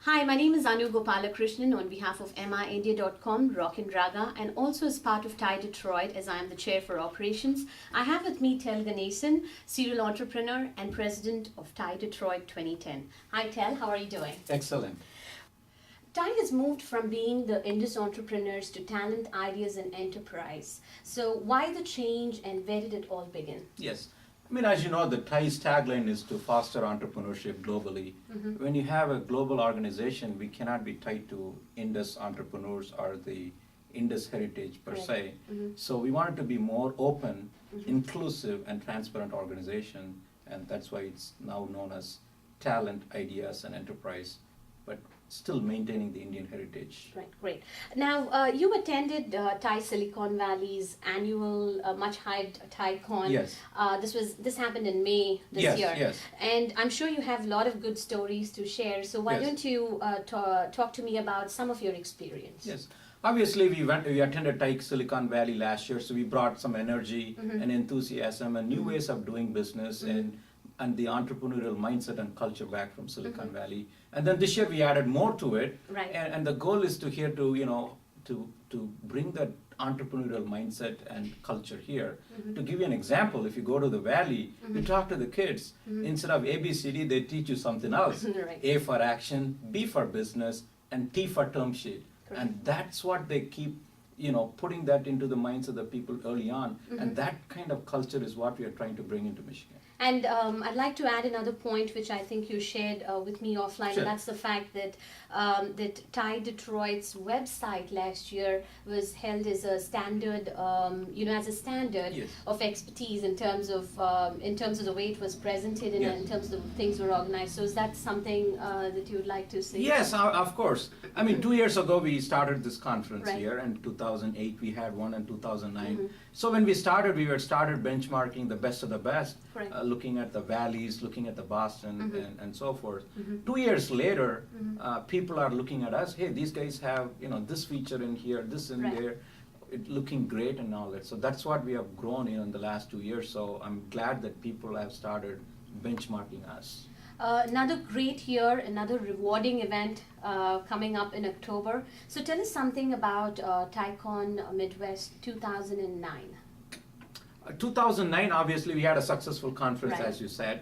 Hi, my name is Anu Gopalakrishnan on behalf of MIIndia.com, Rock and Raga, and also as part of TIE Detroit as I am the chair for operations. I have with me Tel Ganesan, serial entrepreneur and president of TIE Detroit 2010. Hi Tel, how are you doing? Excellent. TIE has moved from being the Indus entrepreneurs to talent, ideas, and enterprise. So why the change and where did it all begin? Yes. I mean, as you know, the TIE's tagline is to foster entrepreneurship globally. When you have a global organization, we cannot be tied to Indus entrepreneurs or the Indus heritage per se. So we wanted to be more open, inclusive, and transparent organization, and that's why it's now known as talent, ideas, and enterprise, but still maintaining the Indian heritage. Right, great. Now, you attended TIE Silicon Valley's annual, much-hyped TIECon. Yes. This happened in May this Yes, year. yes. And I'm sure you have a lot of good stories to share. So why Yes. don't you talk to me about some of your experience? Yes. Obviously, we attended TIE Silicon Valley last year, so we brought some energy and enthusiasm and new ways of doing business and the entrepreneurial mindset and culture back from Silicon Valley. And then this year we added more to it. Right. And the goal is to bring that entrepreneurial mindset and culture here. To give you an example, if you go to the Valley, you talk to the kids, instead of ABCD, they teach you something else. Right. A for action, B for business, and T for term sheet. Correct. And that's what they keep, putting that into the minds of the people early on. And that kind of culture is what we are trying to bring into Michigan. And I'd like to add another point which I think you shared with me offline, Sure. and that's the fact that TIE Detroit's website last year was held as a standard, as a standard Yes. of expertise in terms of the way it was presented and Yes. in terms of things were organized. So is that something that you would like to say? Yes, of course. I mean, 2 years ago we started this conference Right. here, and 2008 we had one, and 2009. So when we started benchmarking the best of the best, Correct. looking at the Valleys, looking at the Boston, and so forth. 2 years later, people are looking at us. Hey, these guys have this feature in here, this in Right. there. It looking great and all that. So that's what we have grown in the last 2 years. So I'm glad that people have started benchmarking us. Another great year, another rewarding event coming up in October. So tell us something about TIECon Midwest 2009. 2009, obviously, we had a successful conference, Right. as you said.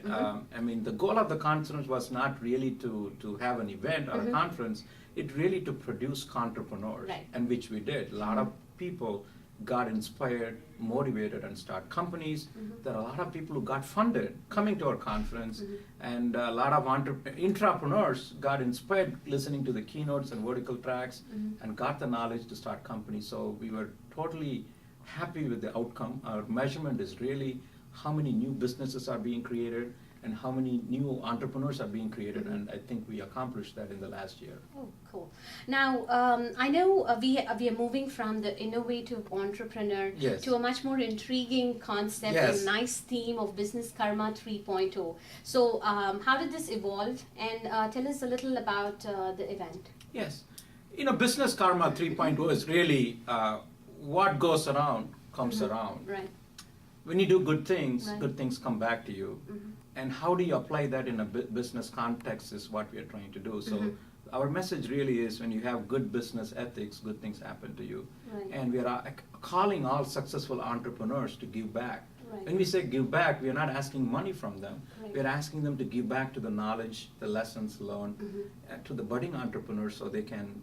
I mean, the goal of the conference was not really to have an event or a conference. It really to produce entrepreneurs, Right. and which we did. A lot of people got inspired, motivated, and start companies. There are a lot of people who got funded coming to our conference, and a lot of entrepreneurs got inspired listening to the keynotes and vertical tracks, and got the knowledge to start companies. So we were totally happy with the outcome. Our measurement is really how many new businesses are being created and how many new entrepreneurs are being created, and I think we accomplished that in the last year. Oh, cool. Now, I know we are moving from the innovative entrepreneur Yes. to a much more intriguing concept Yes. and nice theme of Business Karma 3.0. So how did this evolve? And tell us a little about the event. Yes. Business Karma 3.0 is really what goes around comes around. Right. When you do good things, Right. good things come back to you. And how do you apply that in a business context is what we are trying to do. So our message really is when you have good business ethics, good things happen to you. Right. And we are calling all successful entrepreneurs to give back. Right. When we say give back, we are not asking money from them. Right. We are asking them to give back to the knowledge, the lessons learned, to the budding entrepreneurs so they can,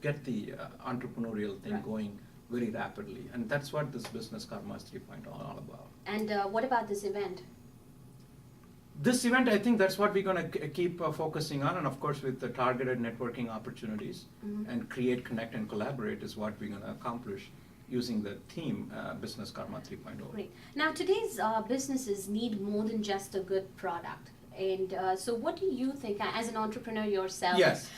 get the entrepreneurial thing Right. going very rapidly. And that's what this Business Karma 3.0 is all about. And what about this event? This event, I think that's what we're going to keep focusing on, and of course with the targeted networking opportunities and create, connect, and collaborate is what we're going to accomplish using the theme Business Karma 3.0. Great. Now, today's businesses need more than just a good product. And so what do you think, as an entrepreneur yourself, Yes.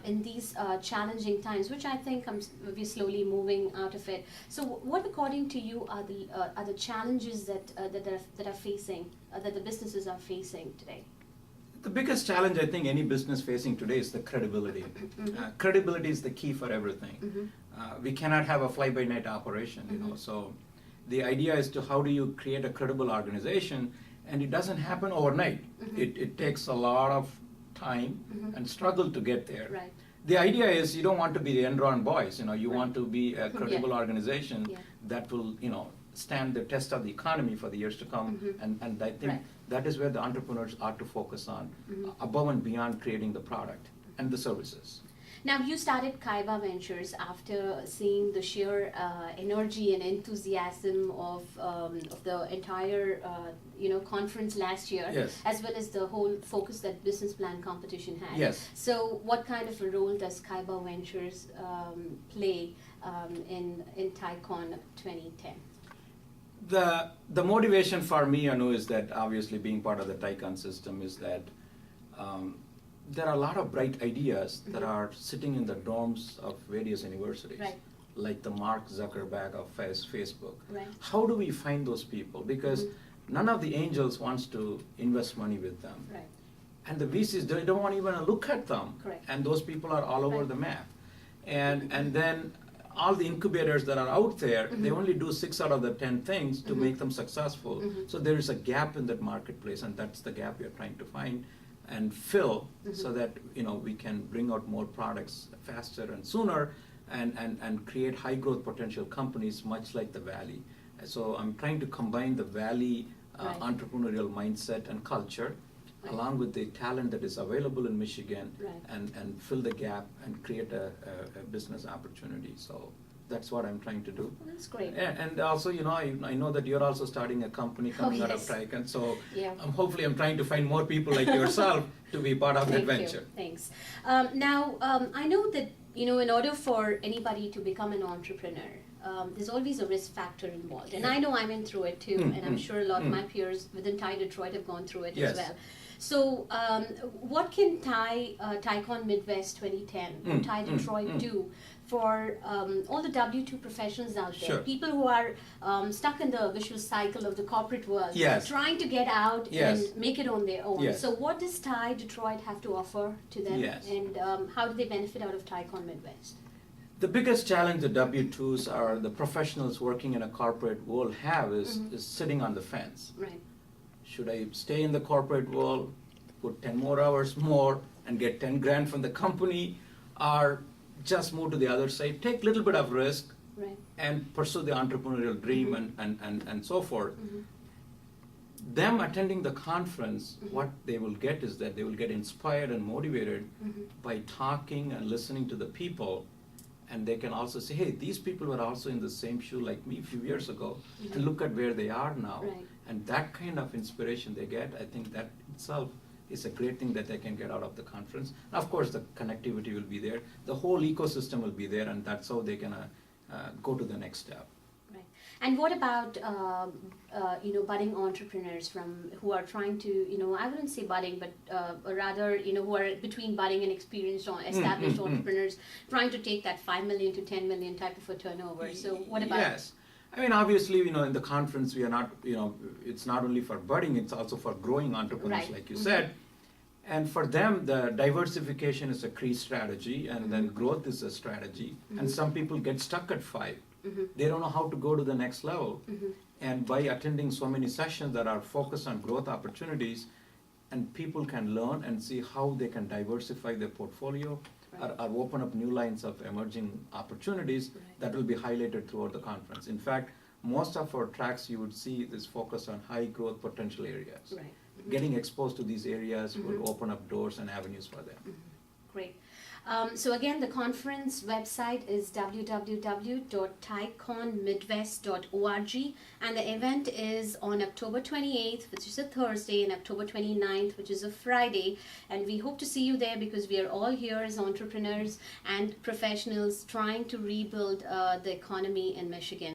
In these challenging times, which I think we're slowly moving out of it. So what, according to you, are the challenges that the businesses are facing today? The biggest challenge I think any business facing today is the credibility. Credibility is the key for everything. We cannot have a fly-by-night operation, so the idea is to how do you create a credible organization, and it doesn't happen overnight. It takes a lot of time and struggle to get there. Right. The idea is you don't want to be the Enron boys, you want to be a credible organization that will, stand the test of the economy for the years to come. And I think that is where the entrepreneurs ought to focus on, above and beyond creating the product and the services. Now, you started Kaiba Ventures after seeing the sheer energy and enthusiasm of the entire conference last year, as well as the whole focus that business plan competition had. Yes. So, what kind of a role does Kaiba Ventures play in TiCon 2010? The motivation for me, Anu, is that obviously being part of the TiCon system is that there are a lot of bright ideas that are sitting in the dorms of various universities, like the Mark Zuckerberg of Facebook. How do we find those people? Because none of the angels wants to invest money with them. And the VCs, they don't want even to look at them. And those people are all over the map. And then all the incubators that are out there, they only do 6 out of the 10 things to make them successful. So there is a gap in that marketplace, and that's the gap we are trying to find and fill so that we can bring out more products faster and sooner and create high growth potential companies much like the Valley. So I'm trying to combine the Valley entrepreneurial mindset and culture along with the talent that is available in Michigan and fill the gap and create a business opportunity. So that's what I'm trying to do. Well, that's great. And also, I know that you're also starting a company coming out of TiCon, so hopefully I'm trying to find more people like yourself to be part of that venture. Thanks. Now, I know that, in order for anybody to become an entrepreneur, there's always a risk factor involved. And I know I'm in through it too, and I'm sure a lot of my peers within TiDetroit have gone through it as well. So, what can TiCon Midwest 2010 or TiDetroit do for all the W-2 professionals out there, people who are stuck in the vicious cycle of the corporate world, trying to get out and make it on their own? So, what does TiDetroit have to offer to them, and how do they benefit out of TiCon Midwest? The biggest challenge the W-2s or the professionals working in a corporate world have is sitting on the fence. Should I stay in the corporate world, put 10 more hours more, and get 10 grand from the company, or just move to the other side, take a little bit of risk, and pursue the entrepreneurial dream and so forth? Them attending the conference, what they will get is that they will get inspired and motivated by talking and listening to the people. And they can also say, hey, these people were also in the same shoe like me a few years ago, and look at where they are now. And that kind of inspiration they get, I think that itself is a great thing that they can get out of the conference. And of course, the connectivity will be there. The whole ecosystem will be there, and that's how they can go to the next step. And what about budding entrepreneurs who are trying to, I wouldn't say budding, but rather who are between budding and experienced or established entrepreneurs trying to take that 5 million to 10 million type of a turnover? So what about? Yes, I mean obviously in the conference we are not it's not only for budding, it's also for growing entrepreneurs like you said. And for them, the diversification is a key strategy, and then growth is a strategy. And some people get stuck at 5. They don't know how to go to the next level. And by attending so many sessions that are focused on growth opportunities, and people can learn and see how they can diversify their portfolio or open up new lines of emerging opportunities that will be highlighted throughout the conference. In fact, most of our tracks you would see is focused on high growth potential areas. Getting exposed to these areas will open up doors and avenues for them. Great. So again, the conference website is www.ticonmidwest.org, and the event is on October 28th, which is a Thursday, and October 29th, which is a Friday. And we hope to see you there because we are all here as entrepreneurs and professionals trying to rebuild the economy in Michigan.